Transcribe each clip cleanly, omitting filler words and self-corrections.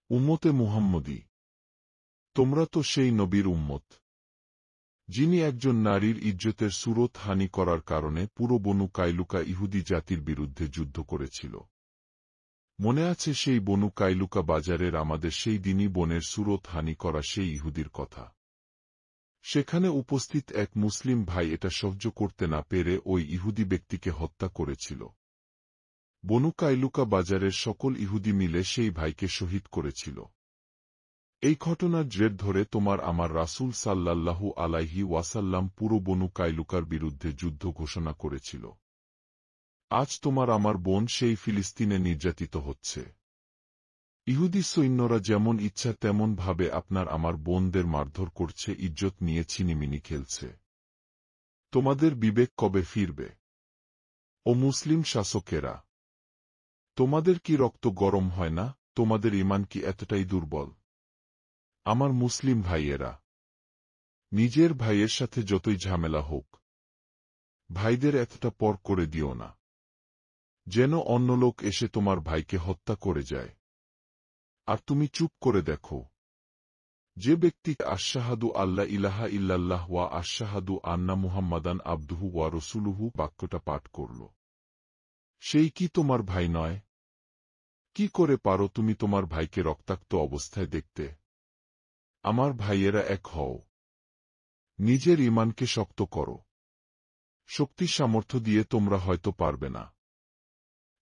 উম্মতে মুহাম্মদী, তোমরা তো সেই নবীর উম্মত, যিনি একজন নারীর ইজ্জতের সুরত হানি করার কারণে পুরো বনু কাইলুকা ইহুদি জাতির বিরুদ্ধে যুদ্ধ করেছিল। মনে আছে সেই বনু কাইলুকা বাজারের আমাদের সেই দিনই বোনের সুরত হানি করা সেই ইহুদির কথা? সেখানে উপস্থিত এক মুসলিম ভাই এটা সহ্য করতে না পেরে ওই ইহুদি ব্যক্তিকে হত্যা করেছিল। বনু কাইলুকা বাজারের সকল ইহুদি মিলে সেই ভাইকে শহীদ করেছিল। এই ঘটনার জের ধরে তোমার আমার রাসূল সাল্লাল্লাহু আলাইহি ওয়াসাল্লাম পুরো বনু কাইলুকার বিরুদ্ধে যুদ্ধ ঘোষণা করেছিল। আজ তোমার আমার বোন সেই ফিলিস্তিনে নির্যাতিত হচ্ছে। ইহুদি সৈন্যরা যেমন ইচ্ছা তেমন ভাবে আপনার আমার বোনদের মারধর করছে, ইজ্জত নিয়ে ছিনিমিনি খেলছে। তোমাদের বিবেক কবে ফিরবে? ও মুসলিম শাসকেরা, তোমাদের কি রক্ত গরম হয় না? তোমাদের ঈমান কি এতটাই দুর্বল? আমার মুসলিম ভাইয়েরা, নিজের ভাইয়ের সাথে যতই ঝামেলা হোক, ভাইদের এতটা পর করে দিও না যেন অন্য লোক এসে তোমার ভাইকে হত্যা করে যায়। আর তুমি চুপ করে দেখো, যে ব্যক্তি আশহাদু আল্লা ইলাহা ইল্লাল্লাহ ওয়া আশহাদু আন্না মুহাম্মাদান আবদুহু ওয়া রাসূলুহু বাক্যটা পাঠ করল, সেই কি তোমার ভাই নয়? কি করে পারো তুমি তোমার ভাইকে রক্তাক্ত অবস্থায় দেখতে? আমার ভাইয়েরা, এক হও, নিজের ঈমানকে শক্ত করো। শক্তি সামর্থ্য দিয়ে তোমরা হয়তো পারবে না,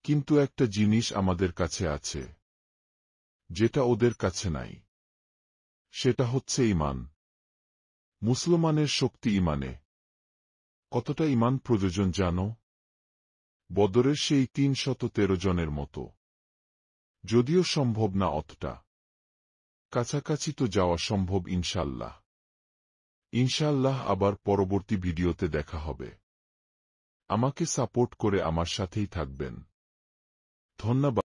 কিন্তু একটা জিনিস আমাদের কাছে আছে যেটা ওদের কাছে নাই, সেটা হচ্ছে ঈমান। মুসলমানের শক্তি ঈমানে। কতটা ঈমান প্রয়োজন জানো? বদরের সেই ৩১৩ জনের মতো। যদিও সম্ভব না অতটা, কাছাকাছি তো যাওয়া সম্ভব ইনশাল্লাহ। ইনশাল্লাহ আবার পরবর্তী ভিডিওতে দেখা হবে। আমাকে সাপোর্ট করে আমার সাথেই থাকবেন। ধন্যবাদ।